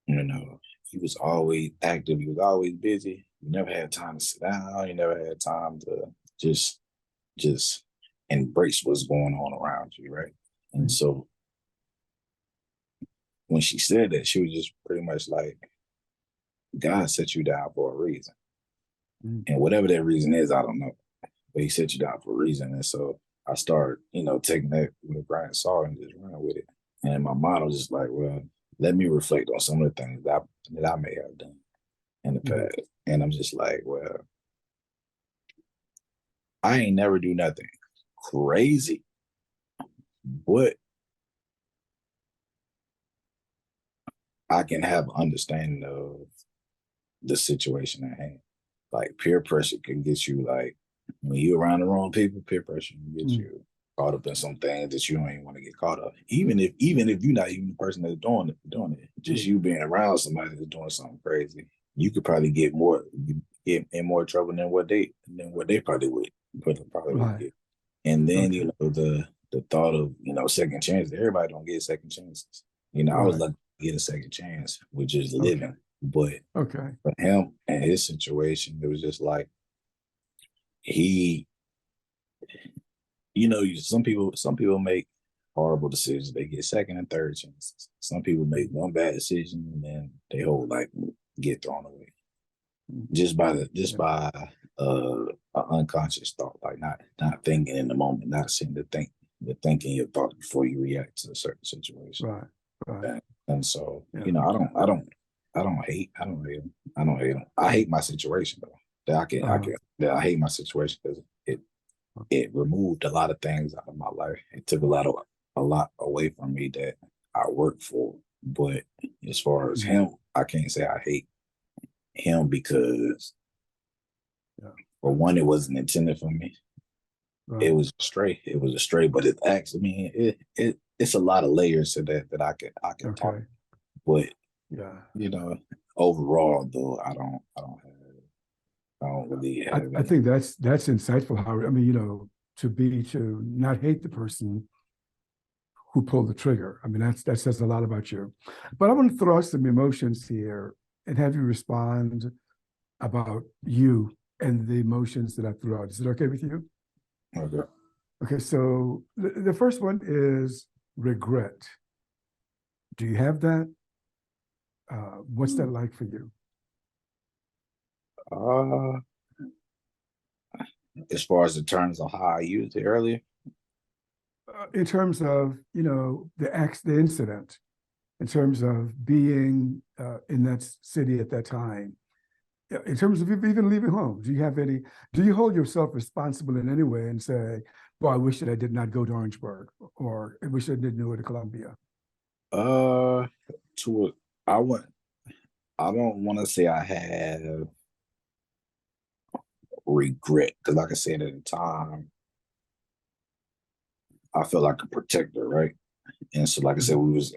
he was always active, he was always busy. You never had time to sit down, you never had time to just just embrace what's going on around you, right? And so when she said that, she was just pretty much like, God set you down for a reason. And whatever that reason is, I don't know. But he set you down for a reason. And so I started, taking that with a grain of salt and just running with it. And my mind was just like, well, let me reflect on some of the things that I may have done in the past. And I'm just like, well, I ain't never do nothing crazy, but I can have understanding of the situation at hand. Like peer pressure can get you, like when you're around the wrong people, peer pressure can get you caught up in some things that you don't even want to get caught up. Even if you're not even the person that's doing it, just you being around somebody that's doing something crazy, you could probably get in more trouble than what they probably would get. And then the thought of second chances. Everybody don't get second chances. I was lucky to get a second chance with just living. But for him and his situation, it was just like some people make horrible decisions. They get second and third chances. Some people make one bad decision and then they whole life get thrown away just by an unconscious thought, like not thinking in the moment, not seeing the thinking your thought before you react to a certain situation. Right. And so I don't hate him. I hate my situation though. I hate my situation because it removed a lot of things out of my life. It took a lot away from me that I worked for. But as far as him, I can't say I hate him because for one, it wasn't intended for me. Right. It was a stray, but it's a lot of layers to that I can talk. But overall though, I don't really have I think that's insightful, Howard. To not hate the person who pulled the trigger. That says a lot about you. But I want to throw out some emotions here and have you respond about you and the emotions that I threw out. Is it okay with you? Okay. Okay, so the first one is regret. Do you have that? What's that like for you? As far as the terms of how I used it earlier? In terms of, the incident, in terms of being in that city at that time, in terms of even leaving home, do you hold yourself responsible in any way and say, well, I wish that I did not go to Orangeburg, or I wish I didn't go to Columbia? I don't want to say I have regret, because like I said at the time, I felt like a protector, right? And so, like I said, we was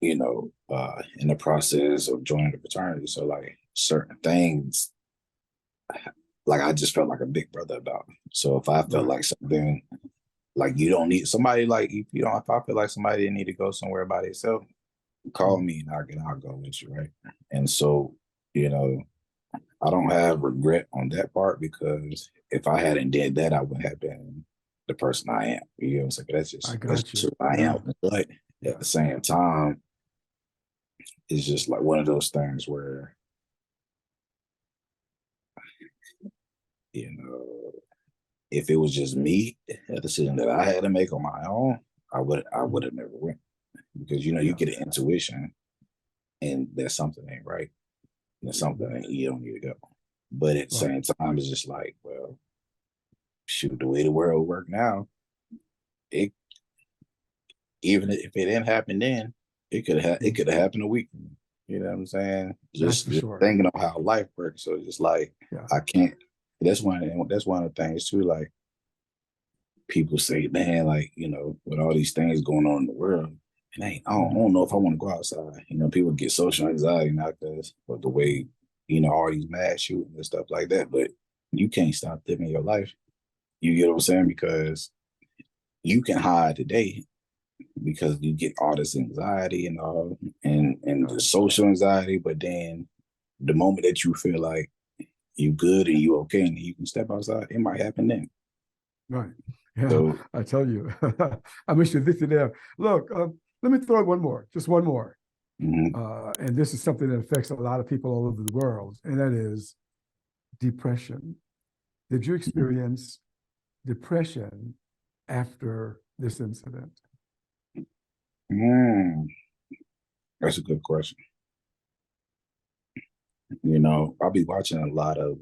in the process of joining the fraternity. So like certain things, like I just felt like a big brother about it. So if I felt like something, like you don't need somebody, like if I feel like somebody didn't need to go somewhere by themselves, call me and I'll go with you, right? And so, I don't have regret on that part, because if I hadn't did that, I wouldn't have been the person I am. You know what I'm saying? That's just who I am. But at the same time, it's just like one of those things where, if it was just me, a decision that I had to make on my own, I would have never went, because you get an intuition, and that something ain't right. There's something that you don't need to go. But at the same time, it's just like, well, shoot, the way the world work now, even if it didn't happen then, it could have happened a week from now. You know what I'm saying? Just thinking of how life works. So it's just like I can't. That's one of the things too. Like people say, man, like, with all these things going on in the world, and I don't know if I want to go outside. People get social anxiety now because of the way, all these mass shootings and stuff like that. But you can't stop living your life. You get what I'm saying? Because you can hide today because you get all this anxiety and all and the social anxiety, but then the moment that you feel like you good and you okay and you can step outside, it might happen then. Right. Yeah, So I tell you, I wish you this there. Look, let me throw one more, just one more. And this is something that affects a lot of people all over the world, and that is depression. Did you experience depression after this incident? That's a good question. I'll be watching a lot of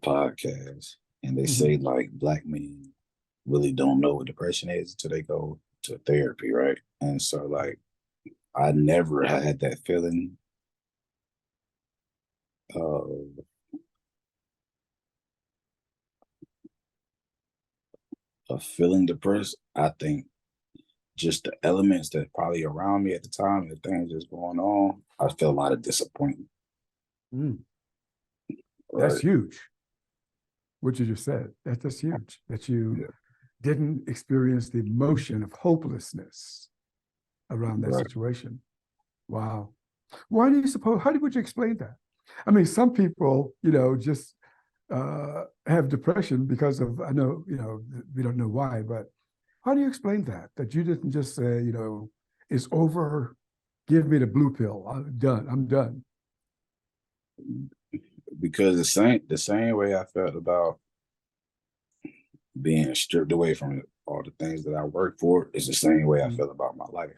podcasts, and they say like Black men really don't know what depression is until they go to therapy, right? And so like I never had that feeling of feeling depressed. I think just the elements that probably around me at the time, the things that's going on, I feel a lot of disappointment. That's huge. What you just said, that's huge. That you didn't experience the emotion of hopelessness around that situation. Wow. Why do you suppose, would you explain that? I mean, some people, just have depression because of, I know, we don't know why, but how do you explain that you didn't just say, it's over, give me the blue pill, I'm done? Because the same way I felt about being stripped away from all the things that I worked for is the same way I feel about my life.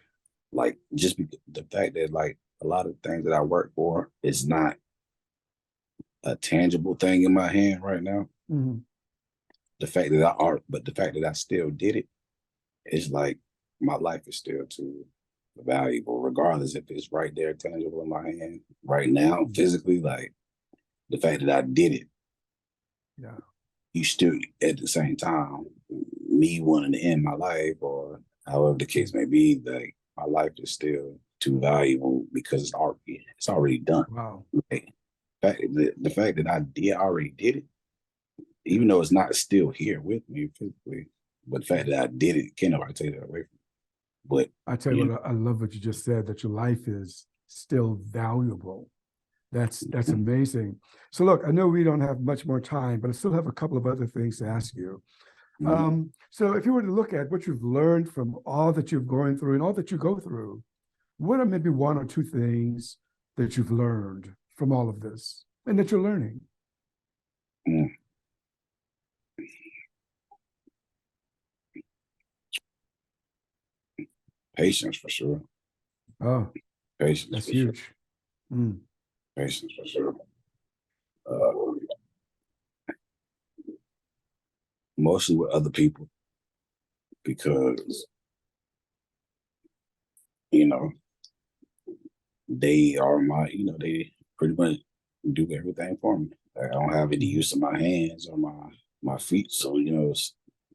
Like just the fact that like a lot of things that I work for is not a tangible thing in my hand right now. The fact that I still did it, it's like my life is still too valuable, regardless if it's right there tangible in my hand right now, physically. Like the fact that I did it, you still at the same time, me wanting to end my life or however the case may be, like my life is still too valuable because it's already done. Wow. Like, the fact that I already did it, even though it's not still here with me physically, but the fact that I did it, can't nobody take that away from me. But I tell you what, I love what you just said, that your life is still valuable. That's amazing. So look, I know we don't have much more time, but I still have a couple of other things to ask you. So if you were to look at what you've learned from all that you've gone through and all that you go through, what are maybe one or two things that you've learned from all of this and that you're learning? Patience for sure. Oh, patience. That's huge. Sure. Patience for sure. Mostly with other people, because they are they pretty much do everything for me. Like, I don't have any use of my hands or my feet, so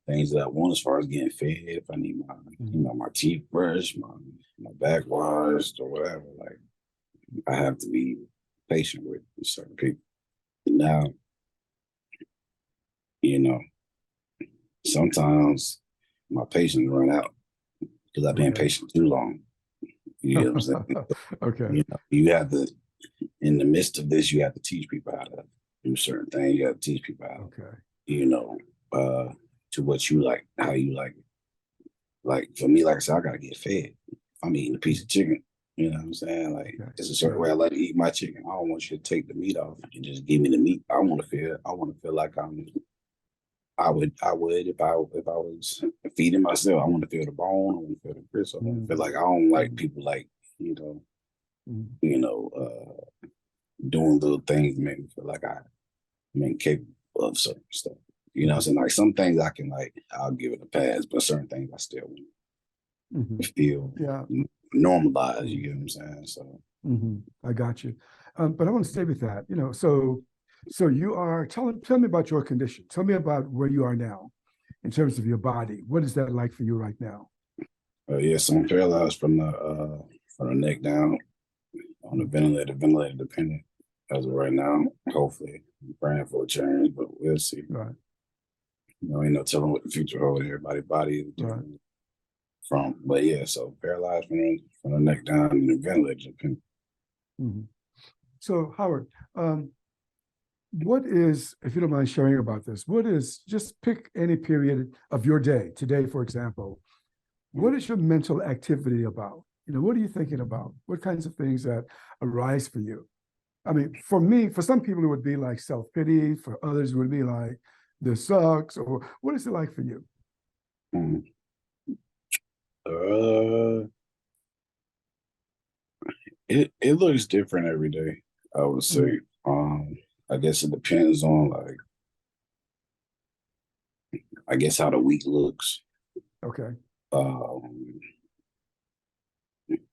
things that I want as far as getting fed. If I need my my teeth brushed, my back washed or whatever, like I have to be patient with certain people. Now, sometimes my patience run out because I've been patient too long. You know what I'm saying? Okay. You have to, in the midst of this, you have to teach people how to do certain things. You have to teach people how, to what you like, how you like it. Like for me, like I said, I gotta get fed. I'm eating a piece of chicken. You know what I'm saying? Like it's a certain way I like to eat my chicken. I don't want you to take the meat off and just give me the meat. I want to feel like I would if I was feeding myself. I want to feel the bone. I want to feel the gristle. I want to feel like I don't like people like doing little things that make me feel like I'm incapable of certain stuff. You know what I'm saying? Like some things I can I'll give it a pass, but certain things I still feel normalized. You get what I'm saying? So I got you. But I want to stay with that. So you are tell me about your condition. Tell me about where you are now. in terms of your body? What is that like for you right now? Yes, I'm paralyzed from the neck down on the ventilator dependent as of right now. Hopefully, I'm praying for a change, but we'll see. Right. Ain't no telling what the future holds. Everybody's body is different but yeah, so paralyzed from the neck down and the ventilator dependent. Mm-hmm. So Howard, what is, if you don't mind sharing about this, what is, just pick any period of your day, today, for example, what is your mental activity about? What are you thinking about? What kinds of things that arise for you? I mean, for me, for some people, it would be like self-pity. For others, it would be like, this sucks. Or what is it like for you? It looks different every day, I would say. I guess it depends on I guess how the week looks. Okay.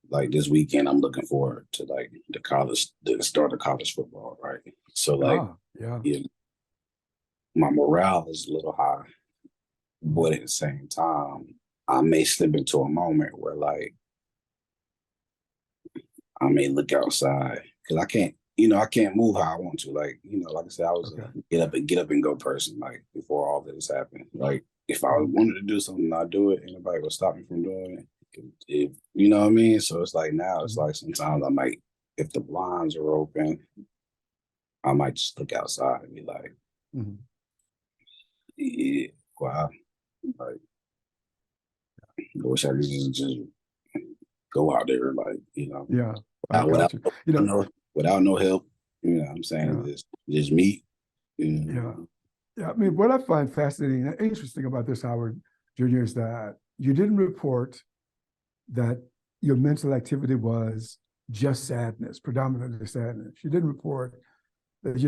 Like this weekend, I'm looking forward to the start of college football, right? So yeah, my morale is a little high, but at the same time, I may slip into a moment where I may look outside because I can't move how I want to. Like I said, I was a get up and go person. Like before all this happened, like if I wanted to do something, I'd do it. And nobody would stop me from doing it. If you know what I mean. So it's like now, it's like sometimes I might, if the blinds are open, I might just look outside and be like, yeah, wow, like I wish I could just go out there, Yeah, I got you. Without no help. You know what I'm saying? Just me. Yeah. I mean, what I find fascinating and interesting about this, Howard Jr., is that you didn't report that your mental activity was just sadness, predominantly sadness. You didn't report that,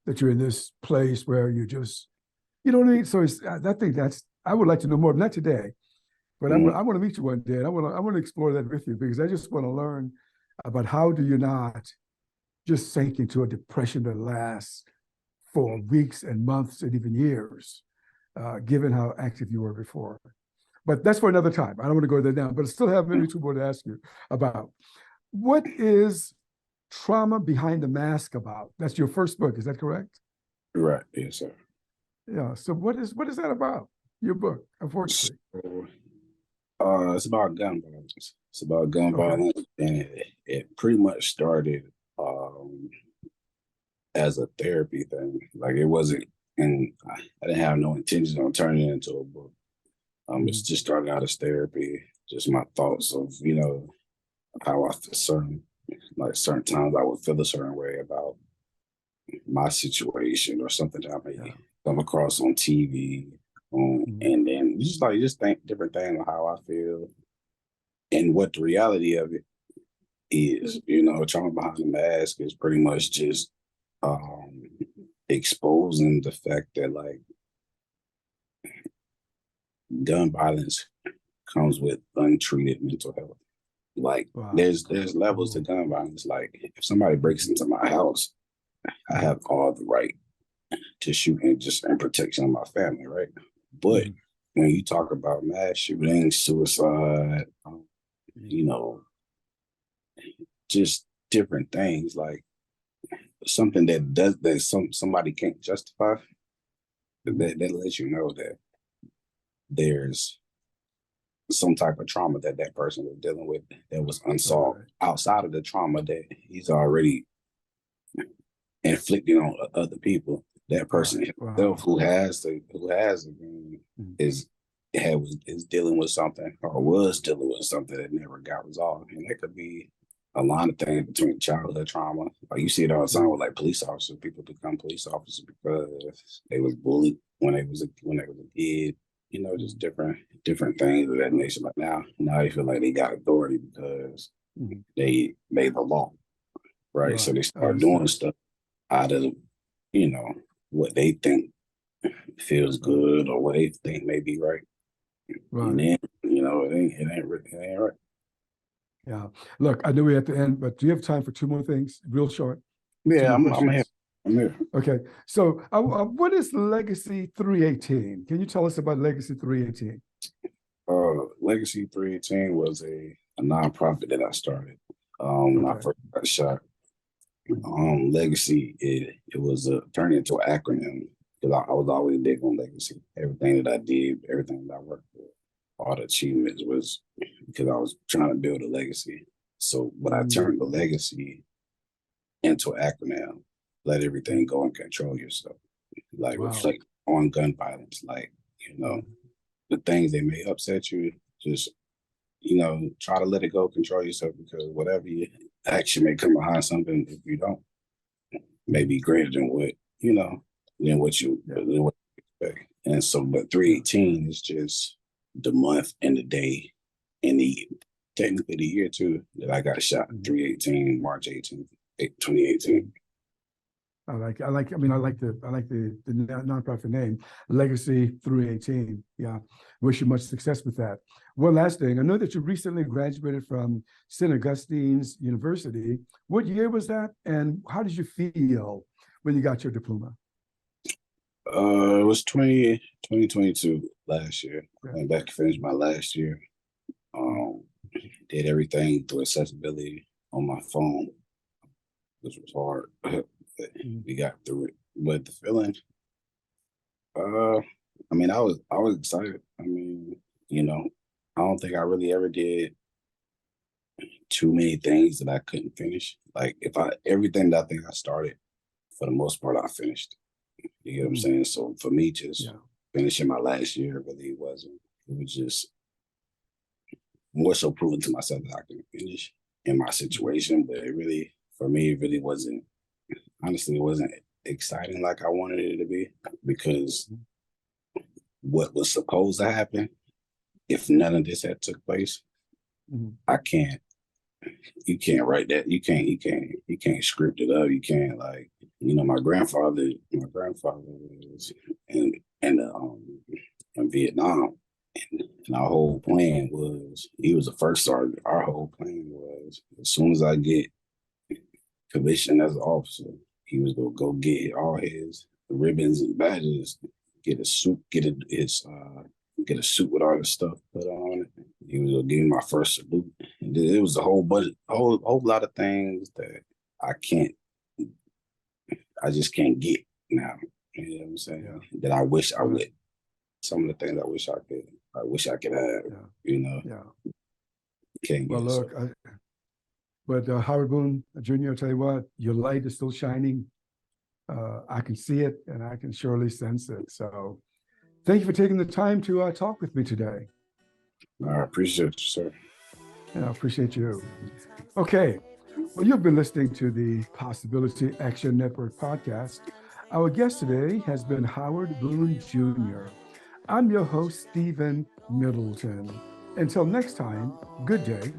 that you're in this place where you just, you know what I mean? So I think I would like to know more, not today, but I want to meet you one day, and I want to explore that with you, because I just want to learn about how do you not just sink into a depression that lasts for weeks and months and even years, given how active you were before. But that's for another time. I don't want to go there now, but I still have maybe two more to ask you about. What is Trauma Behind the Mask about? That's your first book, is that correct? Right, yes, sir. Yeah, so what is that about, your book, unfortunately? It's about gun violence. It's about gun violence, and it pretty much started as a therapy thing. Like it wasn't, and I didn't have no intentions on turning it into a book. It's just started out as therapy, just my thoughts of, how I feel certain times I would feel a certain way about my situation or something that I may come across on TV. And then just think different things on how I feel and what the reality of it is. Trauma Behind the Mask is pretty much just exposing the fact that gun violence comes with untreated mental health. There's levels to gun violence. Like if somebody breaks into my house, I have all the right to shoot and protection of my family, right? But when you talk about mass shootings, suicide, just different things, like something that somebody can't justify, that lets you know that there's some type of trauma that person was dealing with that was unsolved outside of the trauma that he's already inflicting on other people. That person himself who has the gun is dealing with something, or was dealing with something that never got resolved. And that could be a line of things between childhood trauma. Like you see it all the time with police officers. People become police officers because they was bullied when they was a kid. Just different things of that nature. Like now they feel like they got authority because they made the law, right? So they start doing stuff out of what they think feels good or what they think may be right. And then it ain't right. Yeah. Look, I know we're at the end, but do you have time for two more things, real short? Yeah, I'm here. I'm here. Okay, so what is Legacy 318? Can you tell us about Legacy 318? Legacy 318 was a nonprofit that I started when I first got shot. Legacy, it was turned into an acronym because I was always big on legacy. Everything that I did, everything that I worked for, all the achievements was because I was trying to build a legacy. So when I turned the legacy into an acronym, let everything go and control yourself, like reflect on gun violence, like, you know, the things that may upset you, just, you know, try to let it go, control yourself, because whatever you action may come behind something, if you don't, may be greater than what, you know, than what you expect. And so, but 318 is just the month and the day and the technically the year too that I got shot. 318, March 18th, 2018. I like the nonprofit name, Legacy 318. Yeah, wish you much success with that. One last thing, I know that you recently graduated from St. Augustine's University. What year was that, and how did you feel when you got your diploma? It was 2022 last year. I went back to finish my last year. Did everything through accessibility on my phone, which was hard. We got through it. But the feeling, I mean, I was excited. I mean, you know, I don't think I really ever did too many things that I couldn't finish. Like everything that I think I started, for the most part, I finished. You get what I'm saying? So for me, just finishing my last year really wasn't. It was just more so proving to myself that I can finish in my situation. But it really, for me, it really wasn't. Honestly, it wasn't exciting like I wanted it to be, because what was supposed to happen, if none of this had took place, I can't. You can't write that. You can't script it up. You can't, like, you know, my grandfather was in Vietnam, and our whole plan was, he was the first sergeant. Our whole plan was, as soon as I get commissioned as an officer, he was gonna go get all his ribbons and badges, get a suit, get a suit with all his stuff put on it. He was gonna give me my first salute. And it was a whole whole lot of things that I just can't get now. You know what I'm saying? That I wish I would. Some of the things I wish I could have. You know. Yeah. Can't get. Well, look, but Howard Boone Jr., I'll tell you what, your light is still shining. I can see it, and I can surely sense it. So thank you for taking the time to talk with me today. I appreciate you, sir. And I appreciate you. Okay. Well, you've been listening to the Possibility Action Network podcast. Our guest today has been Howard Boone Jr. I'm your host, Stephen Middleton. Until next time, good day